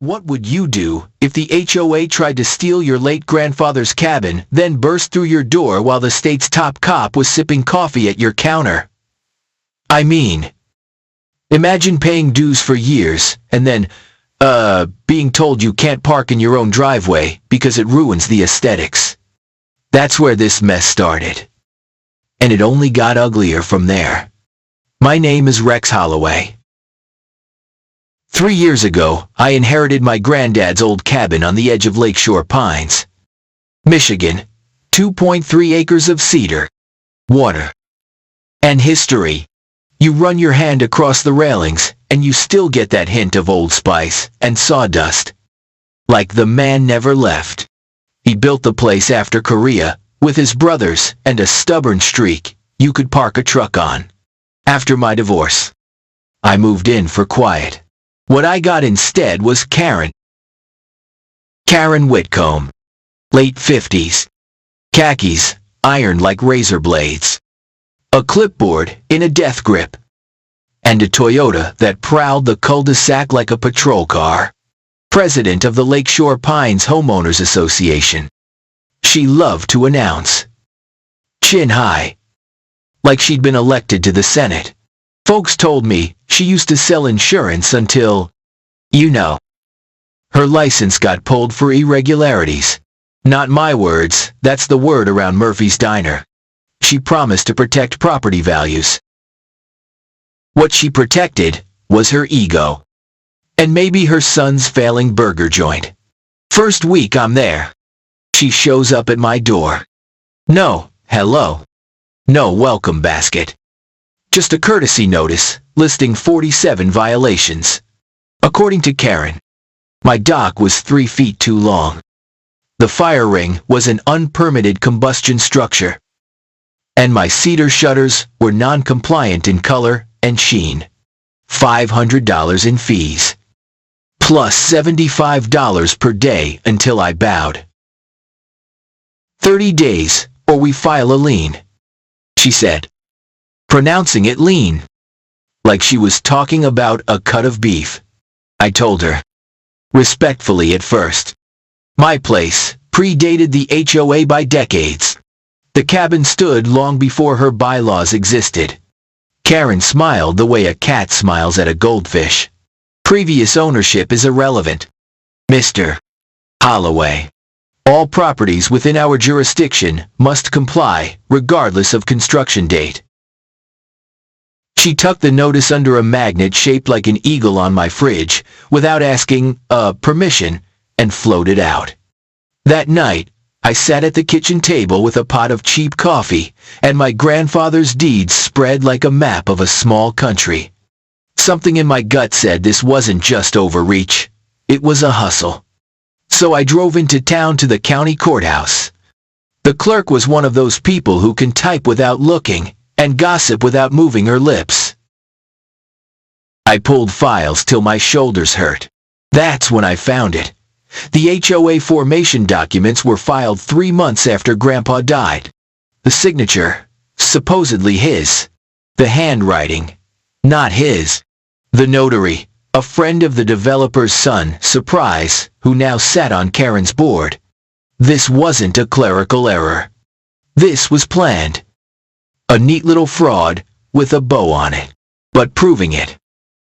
What would you do if the HOA tried to steal your late grandfather's cabin, then burst through your door while the state's top cop was sipping coffee at your counter? I mean, imagine paying dues for years, and then, being told you can't park in your own driveway because it ruins the aesthetics. That's where this mess started. And it only got uglier from there. My name is Rex Holloway. 3 years ago, I inherited my granddad's old cabin on the edge of Lakeshore Pines, Michigan. 2.3 acres of cedar, water, and history. You run your hand across the railings, and you still get that hint of Old Spice and sawdust. Like the man never left. He built the place after Korea, with his brothers and a stubborn streak you could park a truck on. After my divorce, I moved in for quiet. What I got instead was Karen. Karen Whitcomb. Late 50s. Khakis, ironed like razor blades. A clipboard in a death grip. And a Toyota that prowled the cul-de-sac like a patrol car. President of the Lakeshore Pines Homeowners Association. She loved to announce. Chin high. Like she'd been elected to the Senate. Folks told me she used to sell insurance until, you know, her license got pulled for irregularities. Not my words, that's the word around Murphy's Diner. She promised to protect property values. What she protected was her ego. And maybe her son's failing burger joint. First week I'm there. She shows up at my door. No, hello. No welcome basket. Just a courtesy notice, listing 47 violations. According to Karen, my dock was 3 feet too long. The fire ring was an unpermitted combustion structure. And my cedar shutters were non-compliant in color and sheen. $500 in fees. Plus $75 per day until I bowed. 30 days, or we file a lien, she said. Pronouncing it lean. Like she was talking about a cut of beef. I told her. Respectfully at first. My place predated the HOA by decades. The cabin stood long before her bylaws existed. Karen smiled the way a cat smiles at a goldfish. Previous ownership is irrelevant. Mr. Holloway. All properties within our jurisdiction must comply, regardless of construction date. She tucked the notice under a magnet shaped like an eagle on my fridge, without asking, permission, and floated out. That night, I sat at the kitchen table with a pot of cheap coffee, and my grandfather's deeds spread like a map of a small country. Something in my gut said this wasn't just overreach, it was a hustle. So I drove into town to the county courthouse. The clerk was one of those people who can type without looking, and gossip without moving her lips. I pulled files till my shoulders hurt. That's when I found it. The HOA formation documents were filed 3 months after Grandpa died. The signature, supposedly his. The handwriting, not his. The notary, a friend of the developer's son, surprise, who now sat on Karen's board. This wasn't a clerical error. This was planned. A neat little fraud, with a bow on it. But proving it,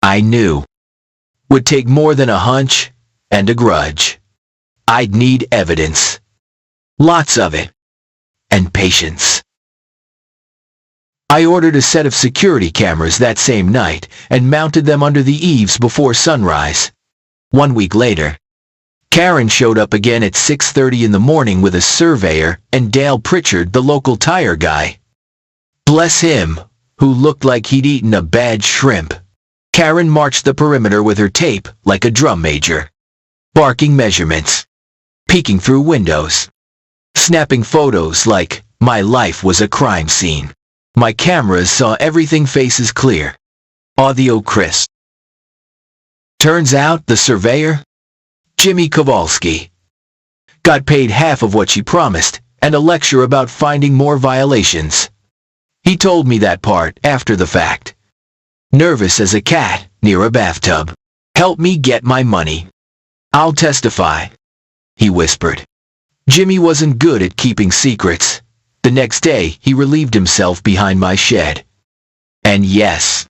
I knew, would take more than a hunch and a grudge. I'd need evidence. Lots of it. And patience. I ordered a set of security cameras that same night and mounted them under the eaves before sunrise. 1 week later, Karen showed up again at 6:30 in the morning with a surveyor and Dale Pritchard, the local tire guy. Bless him, who looked like he'd eaten a bad shrimp. Karen marched the perimeter with her tape like a drum major. Barking measurements. Peeking through windows. Snapping photos like my life was a crime scene. My cameras saw everything faces clear. Audio crisp. Turns out the surveyor, Jimmy Kowalski, got paid half of what she promised and a lecture about finding more violations. He told me that part after the fact. Nervous as a cat near a bathtub. Help me get my money. "I'll testify," he whispered. Jimmy wasn't good at keeping secrets. The next day, he relieved himself behind my shed. And yes,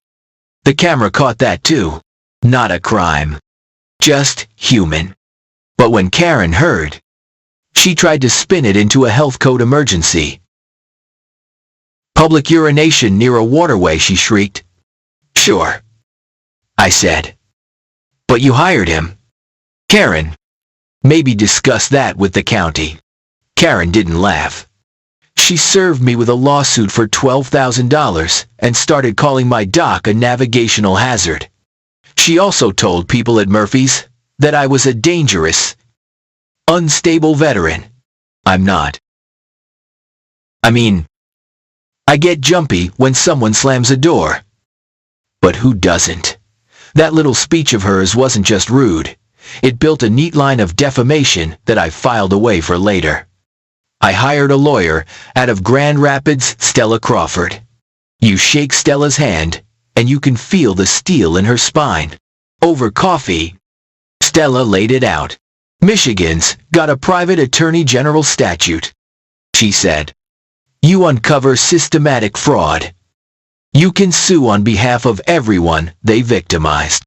the camera caught that too. Not a crime. Just human. But when Karen heard, she tried to spin it into a health code emergency. "Public urination near a waterway," she shrieked. "Sure," I said. "But you hired him." Karen, "Maybe discuss that with the county." Karen didn't laugh. She served me with a lawsuit for $12,000 and started calling my dock a navigational hazard. She also told people at Murphy's that I was a dangerous, unstable veteran. I'm not. I mean, I get jumpy when someone slams a door. But who doesn't? That little speech of hers wasn't just rude. It built a neat line of defamation that I filed away for later. I hired a lawyer out of Grand Rapids, Stella Crawford. You shake Stella's hand, and you can feel the steel in her spine. Over coffee, Stella laid it out. "Michigan's got a private attorney general statute," she said. "You uncover systematic fraud. You can sue on behalf of everyone they victimized."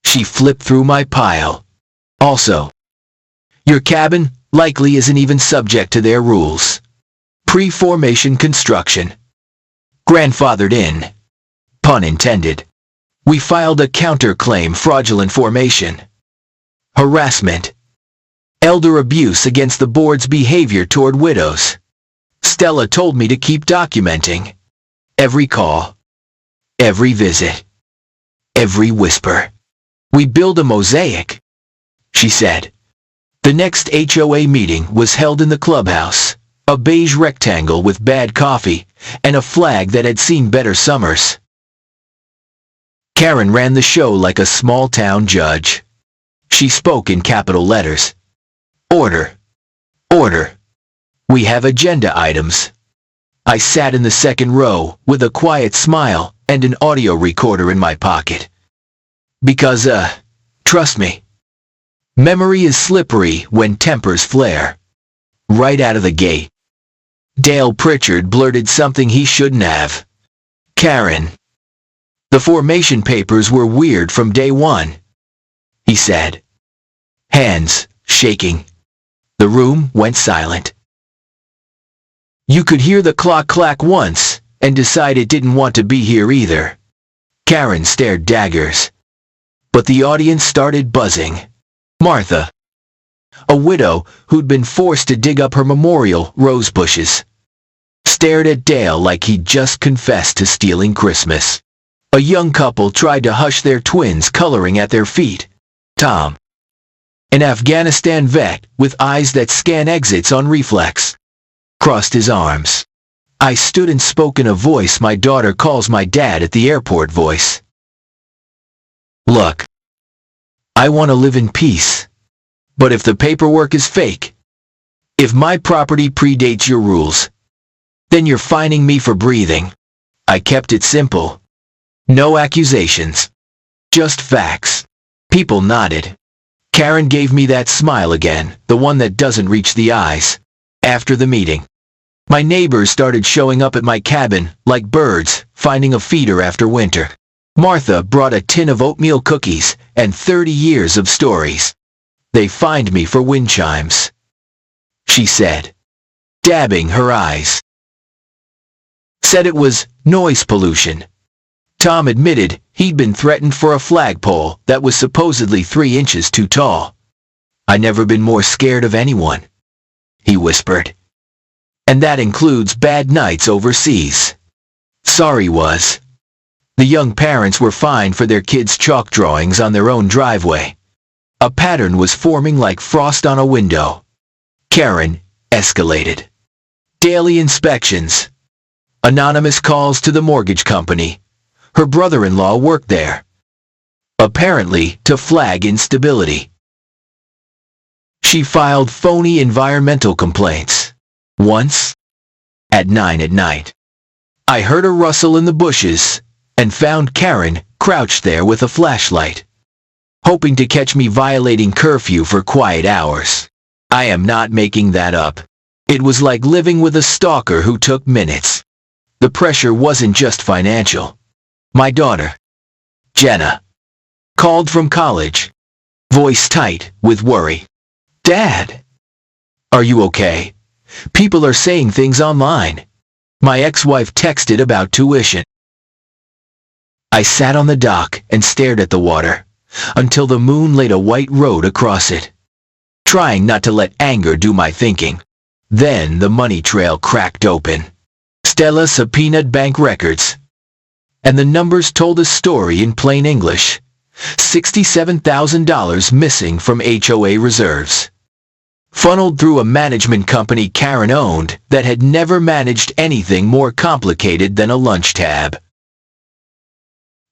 She flipped through my pile. "Also, your cabin likely isn't even subject to their rules. Pre-formation construction. Grandfathered in. Pun intended. We filed a counterclaim, fraudulent formation. Harassment. Elder abuse against the board's behavior toward widows. Stella told me to keep documenting. Every call. Every visit. Every whisper. We build a mosaic," she said. The next HOA meeting was held in the clubhouse, a beige rectangle with bad coffee, and a flag that had seen better summers. Karen ran the show like a small-town judge. She spoke in capital letters. "Order. Order. We have agenda items." I sat in the second row with a quiet smile and an audio recorder in my pocket. Because, trust me, memory is slippery when tempers flare. Right out of the gate, Dale Pritchard blurted something he shouldn't have. "Karen, the formation papers were weird from day one," he said. Hands shaking. The room went silent. You could hear the clock clack once and decide it didn't want to be here either. Karen stared daggers. But the audience started buzzing. Martha, a widow who'd been forced to dig up her memorial rose bushes, stared at Dale like he'd just confessed to stealing Christmas. A young couple tried to hush their twins coloring at their feet. Tom, an Afghanistan vet with eyes that scan exits on reflex, crossed his arms. I stood and spoke in a voice my daughter calls my dad at the airport voice. "Look, I want to live in peace. But if the paperwork is fake, if my property predates your rules, then you're fining me for breathing." I kept it simple. No accusations. Just facts. People nodded. Karen gave me that smile again, the one that doesn't reach the eyes. After the meeting, my neighbors started showing up at my cabin like birds finding a feeder after winter. Martha brought a tin of oatmeal cookies and 30 years of stories. "They fined me for wind chimes," she said, dabbing her eyes. Said it was noise pollution. Tom admitted he'd been threatened for a flagpole that was supposedly 3 inches too tall. "I never been more scared of anyone," he whispered. "And that includes bad nights overseas." Sorry was. The young parents were fined for their kids' chalk drawings on their own driveway. A pattern was forming like frost on a window. Karen escalated. Daily inspections. Anonymous calls to the mortgage company. Her brother-in-law worked there, apparently to flag instability. She filed phony environmental complaints. Once, at 9 at night, I heard a rustle in the bushes and found Karen crouched there with a flashlight, hoping to catch me violating curfew for quiet hours. I am not making that up. It was like living with a stalker who took minutes. The pressure wasn't just financial. My daughter, Jenna, called from college, voice tight with worry. "Dad, are you okay? People are saying things online." My ex-wife texted about tuition. I sat on the dock and stared at the water until the moon laid a white road across it, trying not to let anger do my thinking. Then the money trail cracked open. Stella subpoenaed bank records, and the numbers told a story in plain English. $67,000 missing from HOA reserves, funneled through a management company Karen owned that had never managed anything more complicated than a lunch tab.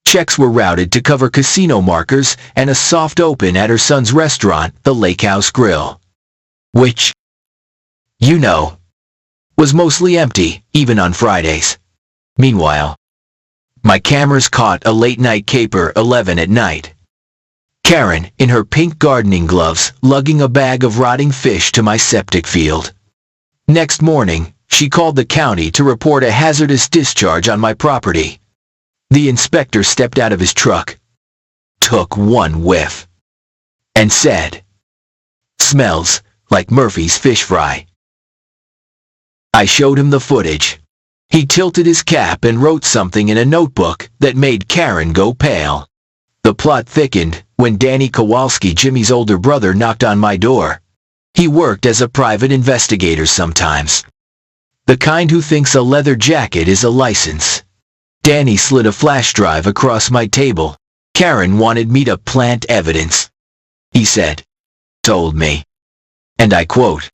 Checks were routed to cover casino markers and a soft open at her son's restaurant, the Lake House Grill, which, you know, was mostly empty, even on Fridays. Meanwhile, my cameras caught a late-night caper 11 at night. Karen, in her pink gardening gloves, lugging a bag of rotting fish to my septic field. Next morning, she called the county to report a hazardous discharge on my property. The inspector stepped out of his truck, took one whiff, and said, "Smells like Murphy's fish fry." I showed him the footage. He tilted his cap and wrote something in a notebook that made Karen go pale. The plot thickened when Danny Kowalski, Jimmy's older brother, knocked on my door. He worked as a private investigator sometimes. The kind who thinks a leather jacket is a license. Danny slid a flash drive across my table. "Karen wanted me to plant evidence," he said, told me. And I quote,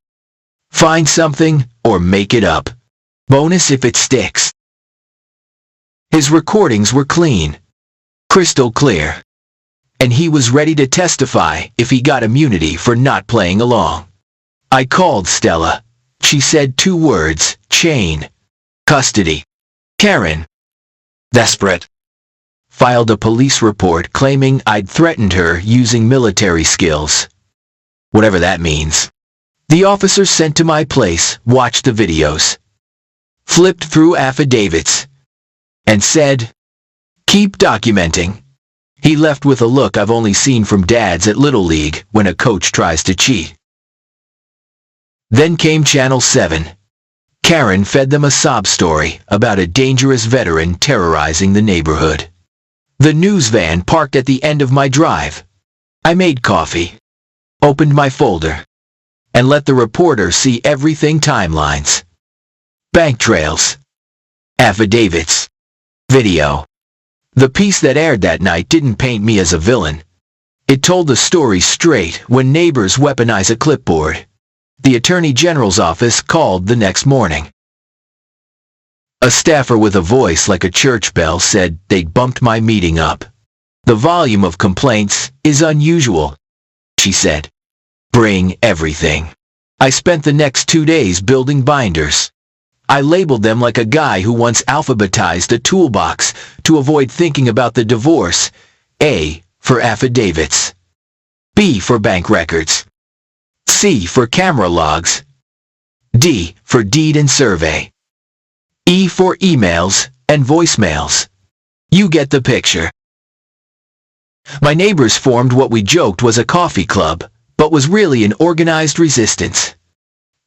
"Find something or make it up. Bonus if it sticks." His recordings were clean, crystal clear, and he was ready to testify if he got immunity for not playing along. I called Stella. She said 2 words: chain custody. Karen, desperate, filed a police report claiming I'd threatened her using military skills, whatever that means. The officer sent to my place watched the videos, flipped through affidavits, and said, "Keep documenting." He left with a look I've only seen from dads at Little League when a coach tries to cheat. Then came Channel 7. Karen fed them a sob story about a dangerous veteran terrorizing the neighborhood. The news van parked at the end of my drive. I made coffee, opened my folder, and let the reporter see everything: timelines, bank trails, affidavits, video. The piece that aired that night didn't paint me as a villain. It told the story straight when neighbors weaponize a clipboard. The Attorney General's office called the next morning. A staffer with a voice like a church bell said they'd bumped my meeting up. "The volume of complaints is unusual," she said. "Bring everything." I spent the next 2 days building binders. I labeled them like a guy who once alphabetized a toolbox to avoid thinking about the divorce. A for affidavits, B for bank records, C for camera logs, D for deed and survey, E for emails and voicemails. You get the picture. My neighbors formed what we joked was a coffee club, but was really an organized resistance.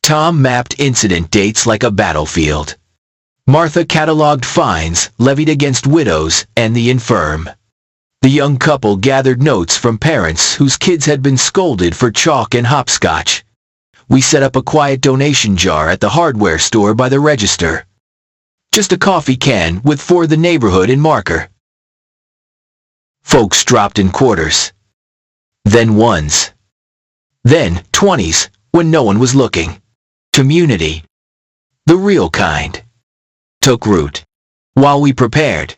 Tom mapped incident dates like a battlefield. Martha cataloged fines levied against widows and the infirm. The young couple gathered notes from parents whose kids had been scolded for chalk and hopscotch. We set up a quiet donation jar at the hardware store by the register. Just a coffee can with "For the Neighborhood" in marker. Folks dropped in quarters, then ones, then 20s when no one was looking. Community, the real kind, took root. While we prepared,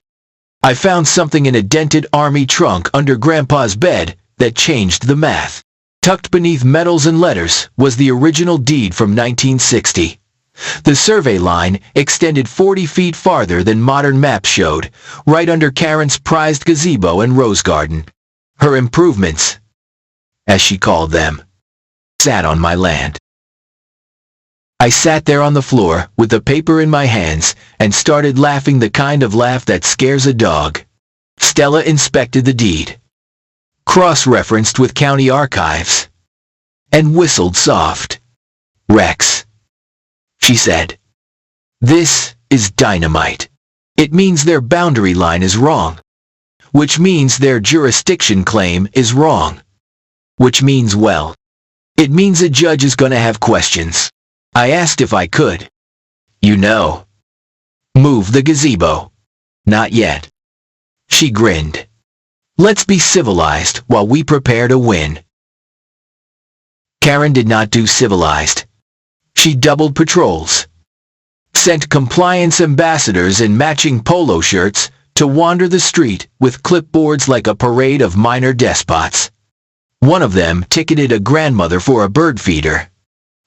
I found something in a dented army trunk under Grandpa's bed that changed the math. Tucked beneath medals and letters was the original deed from 1960. The survey line extended 40 feet farther than modern maps showed, right under Karen's prized gazebo and rose garden. Her improvements, as she called them, sat on my land. I sat there on the floor with the paper in my hands and started laughing, the kind of laugh that scares a dog. Stella inspected the deed, cross-referenced with county archives, and whistled soft. "Rex," she said, "this is dynamite. It means their boundary line is wrong, which means their jurisdiction claim is wrong, which means, well, it means a judge is gonna have questions." I asked if I could, move the gazebo. "Not yet." She grinned. "Let's be civilized while we prepare to win." Karen did not do civilized. She doubled patrols, sent compliance ambassadors in matching polo shirts to wander the street with clipboards like a parade of minor despots. One of them ticketed a grandmother for a bird feeder.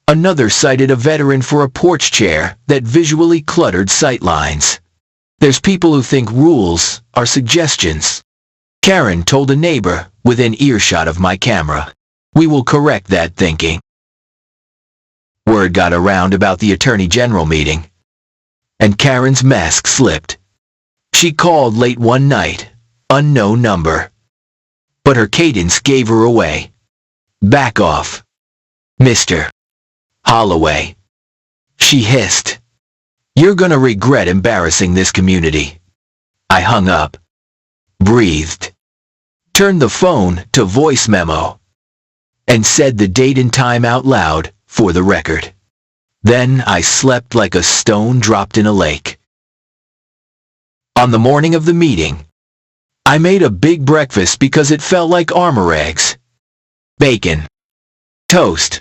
Another cited a veteran for a porch chair that visually cluttered sightlines. There's people who think rules are suggestions. Karen told a neighbor within earshot of my camera. We will correct that thinking. Word got around about the Attorney General meeting, and Karen's mask slipped. She called late one night, unknown number. But her cadence gave her away. "Back off, Mr. Holloway," she hissed. "You're gonna regret embarrassing this community." I hung up, breathed, turned the phone to voice memo, and said the date and time out loud for the record. Then I slept like a stone dropped in a lake. On the morning of the meeting, I made a big breakfast because it felt like armor eggs, bacon, toast,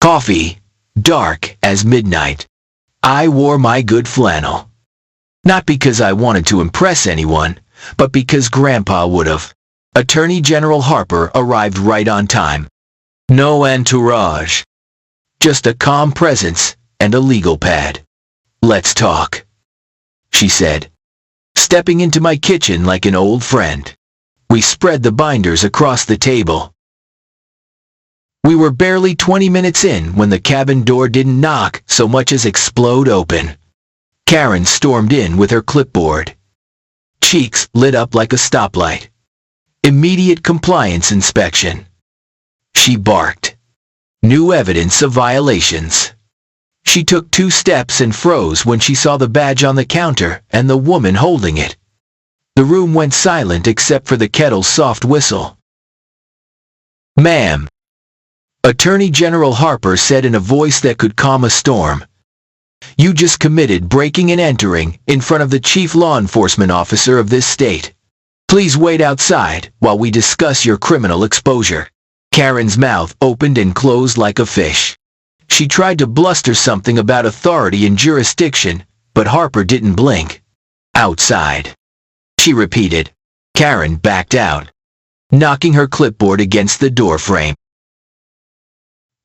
coffee, dark as midnight. I wore my good flannel. Not because I wanted to impress anyone, but because Grandpa would've. Attorney General Harper arrived right on time. No entourage. Just a calm presence and a legal pad. "Let's talk," she said, stepping into my kitchen like an old friend. We spread the binders across the table. We were barely 20 minutes in when the cabin door didn't knock so much as explode open. Karen stormed in with her clipboard. Cheeks lit up like a stoplight. Immediate compliance inspection. She barked. New evidence of violations. She took 2 steps and froze when she saw the badge on the counter and the woman holding it. The room went silent except for the kettle's soft whistle. "Ma'am," Attorney General Harper said in a voice that could calm a storm, "you just committed breaking and entering in front of the chief law enforcement officer of this state. Please wait outside while we discuss your criminal exposure." Karen's mouth opened and closed like a fish. She tried to bluster something about authority and jurisdiction, but Harper didn't blink. "Outside," she repeated. Karen backed out, knocking her clipboard against the door frame.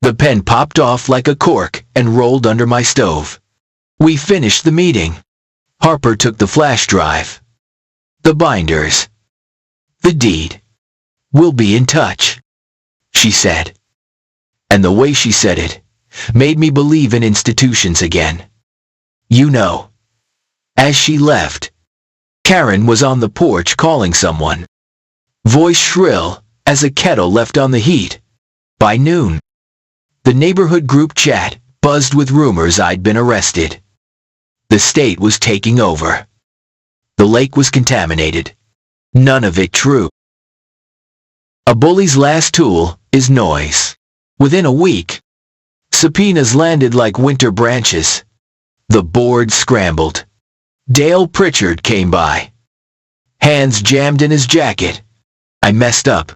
The pen popped off like a cork and rolled under my stove. We finished the meeting. Harper took the flash drive, the binders, the deed. "We'll be in touch," she said. And the way she said it made me believe in institutions again. As she left, Karen was on the porch calling someone. Voice shrill as a kettle left on the heat. By noon, the neighborhood group chat buzzed with rumors I'd been arrested. The state was taking over. The lake was contaminated. None of it true. A bully's last tool is noise. Within a week, subpoenas landed like winter branches. The board scrambled. Dale Pritchard came by, hands jammed in his jacket. "I messed up,"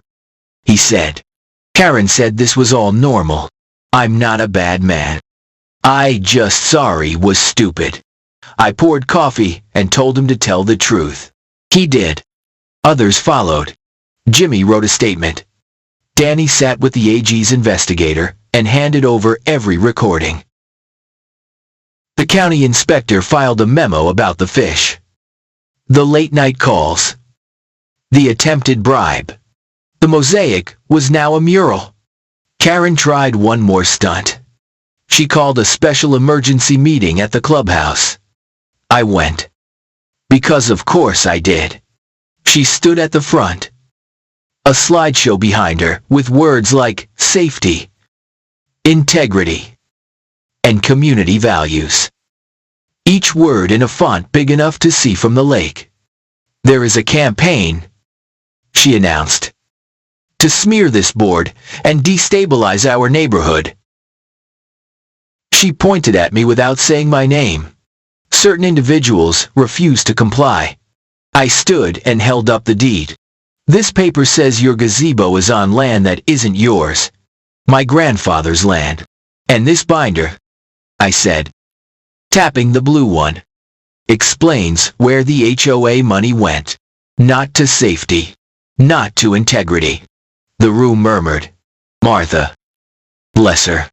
he said. Karen said this was all normal. "I'm not a bad man. I just sorry was stupid." I poured coffee and told him to tell the truth. He did. Others followed. Jimmy wrote a statement. Danny sat with the AG's investigator and handed over every recording. The county inspector filed a memo about the fish, the late-night calls, the attempted bribe, The mosaic was now a mural. Karen tried one more stunt. She called a special emergency meeting at the clubhouse. I went. Because of course I did. She stood at the front. A slideshow behind her with words like safety, integrity, and community values. Each word in a font big enough to see from the lake. There is a campaign, she announced, to smear this board and destabilize our neighborhood. She pointed at me without saying my name. Certain individuals refused to comply. I stood and held up the deed. This paper says your gazebo is on land that isn't yours, my grandfather's land. And this binder, I said, tapping the blue one, explains where the HOA money went. Not to safety, not to integrity. The room murmured. Martha, bless her,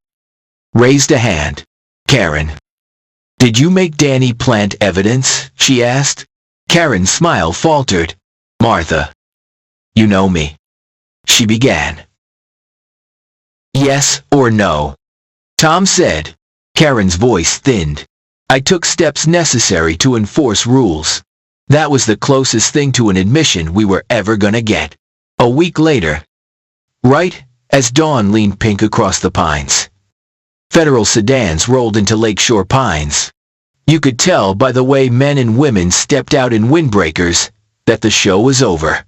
raised a hand. Karen, did you make Danny plant evidence? She asked. Karen's smile faltered. Martha, you know me, she began. Yes or no? Tom said. Karen's voice thinned. I took steps necessary to enforce rules. That was the closest thing to an admission we were ever gonna get. A week later, right as dawn leaned pink across the pines, federal sedans rolled into Lakeshore Pines. You could tell by the way men and women stepped out in windbreakers that the show was over.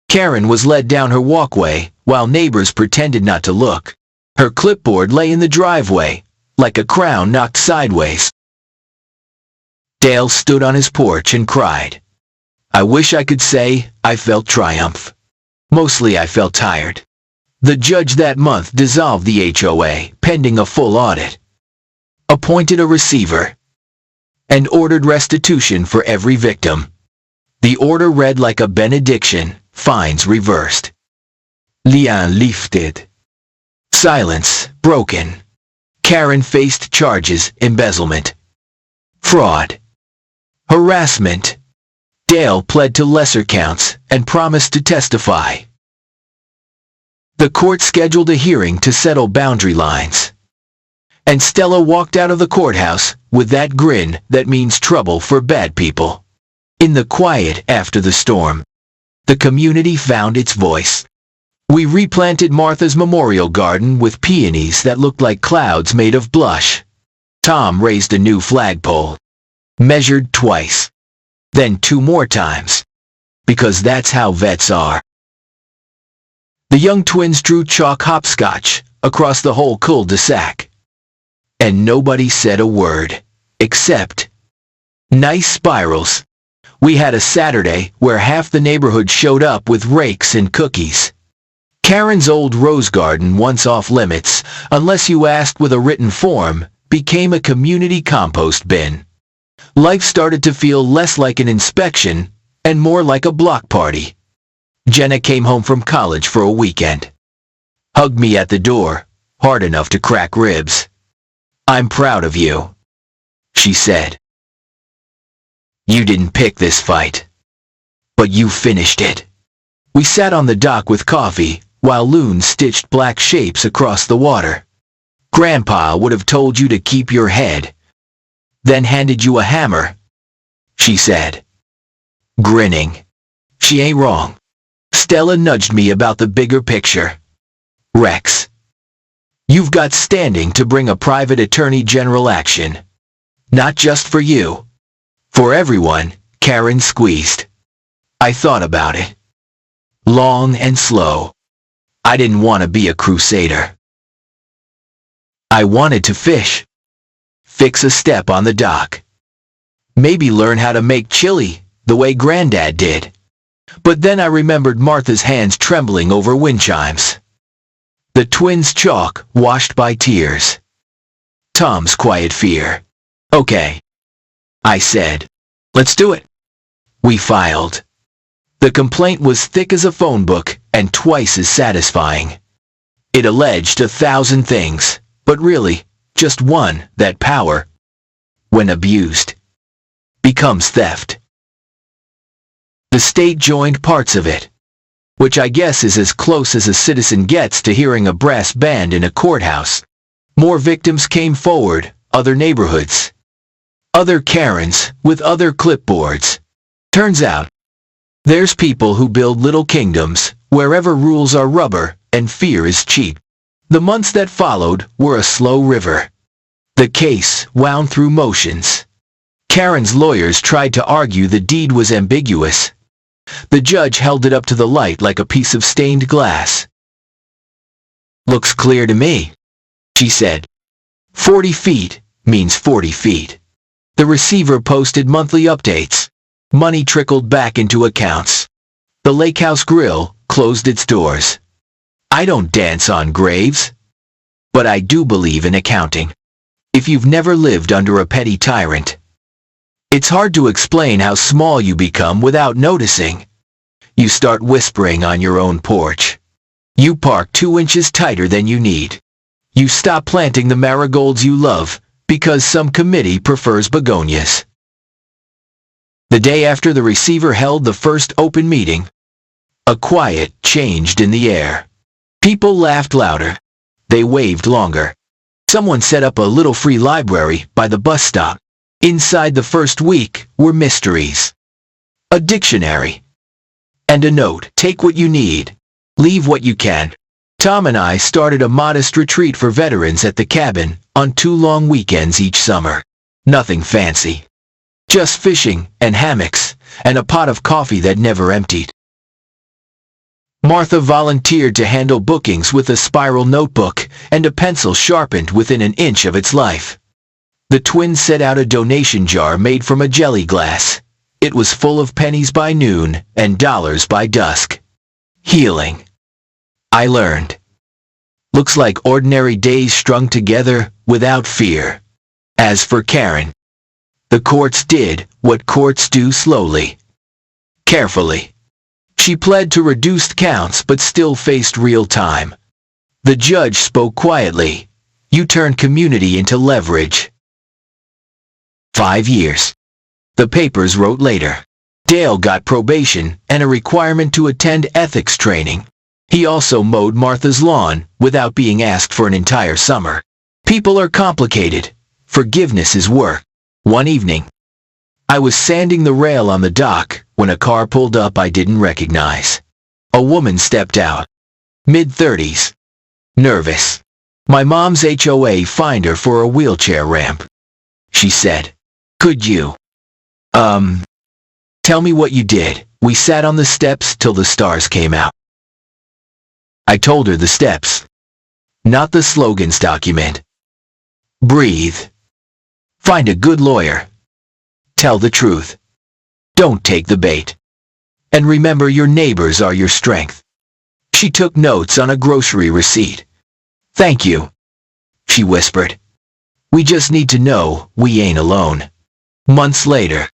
Karen was led down her walkway while neighbors pretended not to look. Her clipboard lay in the driveway, like a crown knocked sideways. Dale stood on his porch and cried. I wish I could say I felt triumph. Mostly I felt tired. The judge that month dissolved the HOA pending a full audit, appointed a receiver, and ordered restitution for every victim. The order read like a benediction, fines reversed. Lien lifted. Silence broken. Karen faced charges: embezzlement, fraud, harassment. Dale pled to lesser counts and promised to testify. The court scheduled a hearing to settle boundary lines. And Stella walked out of the courthouse with that grin that means trouble for bad people. In the quiet after the storm, the community found its voice. We replanted Martha's memorial garden with peonies that looked like clouds made of blush. Tom raised a new flagpole, measured twice, then 2 more times, because that's how vets are. The young twins drew chalk hopscotch across the whole cul-de-sac. And nobody said a word, except nice spirals. We had a Saturday where half the neighborhood showed up with rakes and cookies. Karen's old rose garden, once off limits, unless you asked with a written form, became a community compost bin. Life started to feel less like an inspection and more like a block party. Jenna came home from college for a weekend. Hugged me at the door, hard enough to crack ribs. I'm proud of you, she said. You didn't pick this fight, but you finished it. We sat on the dock with coffee while loons stitched black shapes across the water. Grandpa would have told you to keep your head, then handed you a hammer, she said, grinning. She ain't wrong. Stella nudged me about the bigger picture. Rex, you've got standing to bring a private attorney general action. Not just for you. For everyone. Karen squeezed. I thought about it. Long and slow. I didn't want to be a crusader. I wanted to fish. Fix a step on the dock. Maybe learn how to make chili the way Granddad did. But then I remembered Martha's hands trembling over wind chimes. The twins' chalk washed by tears. Tom's quiet fear. Okay, I said. Let's do it. We filed. The complaint was thick as a phone book and twice as satisfying. It alleged 1,000 things, but really, just one, that power, when abused, becomes theft. The state joined parts of it. which I guess is as close as a citizen gets to hearing a brass band in a courthouse. More victims came forward, other neighborhoods. Other Karens, with other clipboards. Turns out, there's people who build little kingdoms, wherever rules are rubber, and fear is cheap. The months that followed were a slow river. The case wound through motions. Karen's lawyers tried to argue the deed was ambiguous. The judge held it up to the light like a piece of stained glass. "Looks clear to me," she said. 40 feet means 40 feet. The receiver posted monthly updates. Money trickled back into accounts. The Lake House Grill closed its doors. I don't dance on graves. But I do believe in accounting. If you've never lived under a petty tyrant, it's hard to explain how small you become without noticing. You start whispering on your own porch. You park 2 inches tighter than you need. You stop planting the marigolds you love because some committee prefers begonias. The day after the receiver held the first open meeting, a quiet changed in the air. People laughed louder. They waved longer. Someone set up a little free library by the bus stop. Inside the first week were mysteries. A dictionary. And a note. Take what you need. Leave what you can. Tom and I started a modest retreat for veterans at the cabin on 2 long weekends each summer. Nothing fancy. Just fishing and hammocks and a pot of coffee that never emptied. Martha volunteered to handle bookings with a spiral notebook and a pencil sharpened within an inch of its life. The twins set out a donation jar made from a jelly glass. It was full of pennies by noon and dollars by dusk. Healing. I learned. Looks like ordinary days strung together without fear. As for Karen, the courts did what courts do slowly. Carefully. She pled to reduced counts but still faced real time. The judge spoke quietly. You turned community into leverage. 5 years. The papers wrote later. Dale got probation and a requirement to attend ethics training. He also mowed Martha's lawn without being asked for an entire summer. People are complicated. Forgiveness is work. One evening, I was sanding the rail on the dock when a car pulled up I didn't recognize. A woman stepped out. Mid-30s. Nervous. My mom's HOA fined her for a wheelchair ramp. She said, "Could you, tell me what you did?" We sat on the steps till the stars came out. I told her the steps. Not the slogans document. Breathe. Find a good lawyer. Tell the truth. Don't take the bait. And remember your neighbors are your strength. She took notes on a grocery receipt. "Thank you," she whispered. "We just need to know we ain't alone." Months later,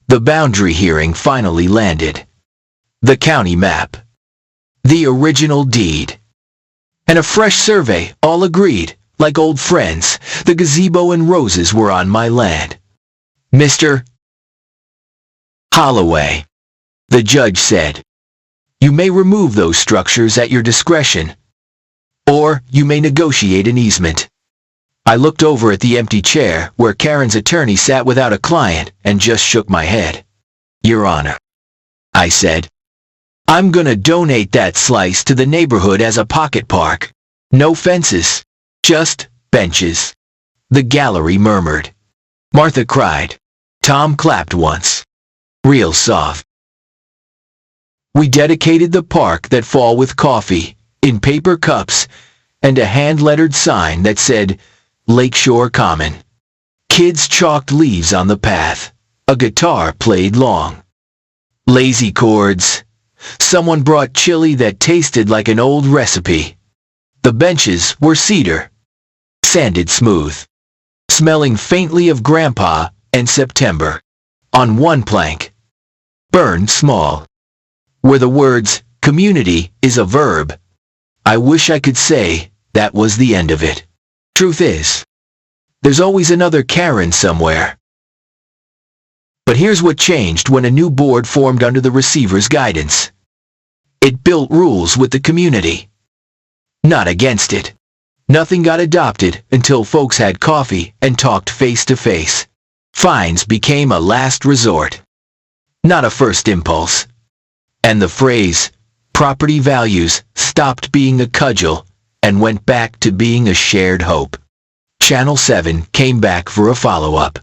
the boundary hearing finally landed. The county map. The original deed. And a fresh survey, all agreed, like old friends, the gazebo and roses were on my land. "Mr. Holloway," the judge said, "you may remove those structures at your discretion, or you may negotiate an easement." I looked over at the empty chair where Karen's attorney sat without a client and just shook my head. "Your Honor," I said, "I'm gonna donate that slice to the neighborhood as a pocket park. No fences, just benches." The gallery murmured. Martha cried. Tom clapped once. Real soft. We dedicated the park that fall with coffee, in paper cups, and a hand-lettered sign that said, Lakeshore Common. Kids chalked leaves on the path. A guitar played long. Lazy chords. Someone brought chili that tasted like an old recipe. The benches were cedar. Sanded smooth. Smelling faintly of Grandpa and September. On one plank, burned small, were the words, "Community is a verb." I wish I could say that was the end of it. Truth is, there's always another Karen somewhere. But here's what changed when a new board formed under the receiver's guidance. It built rules with the community, not against it. Nothing got adopted until folks had coffee and talked face to face. Fines became a last resort, not a first impulse. And the phrase, property values, stopped being a cudgel and went back to being a shared hope. Channel 7 came back for a follow-up.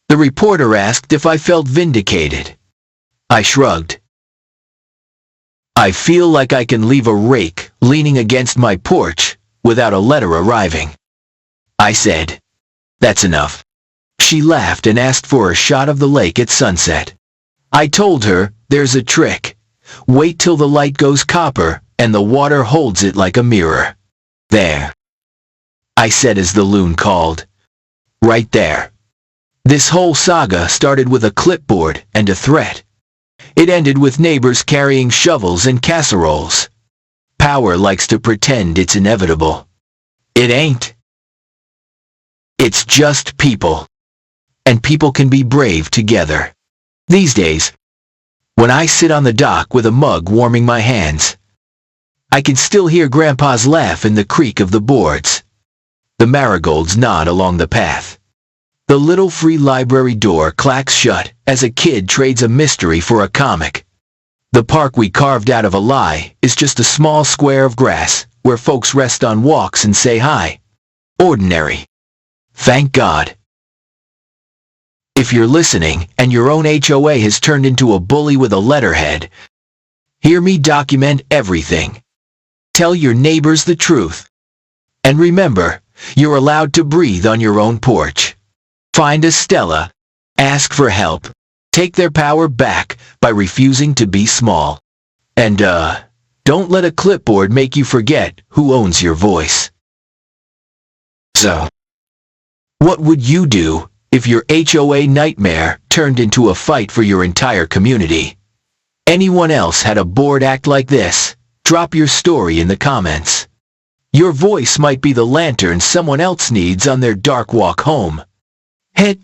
The reporter asked if I felt vindicated. I shrugged. I feel like I can leave a rake leaning against my porch without a letter arriving. I said, that's enough. She laughed and asked for a shot of the lake at sunset. I told her, there's a trick. Wait till the light goes copper and the water holds it like a mirror. There, I said as the loon called. Right there. This whole saga started with a clipboard and a threat. It ended with neighbors carrying shovels and casseroles. Power likes to pretend it's inevitable. It ain't. It's just people. And people can be brave together. These days, when I sit on the dock with a mug warming my hands, I can still hear Grandpa's laugh in the creak of the boards. The marigolds nod along the path. The little free library door clacks shut as a kid trades a mystery for a comic. The park we carved out of a lie is just a small square of grass where folks rest on walks and say hi. Ordinary. Thank God. If you're listening and your own HOA has turned into a bully with a letterhead, hear me document everything. Tell your neighbors the truth. And remember, you're allowed to breathe on your own porch. Find a Stella. Ask for help. Take their power back by refusing to be small. And, don't let a clipboard make you forget who owns your voice. So, what would you do if your HOA nightmare turned into a fight for your entire community? Anyone else had a board act like this? Drop your story in the comments. Your voice might be the lantern someone else needs on their dark walk home. Hit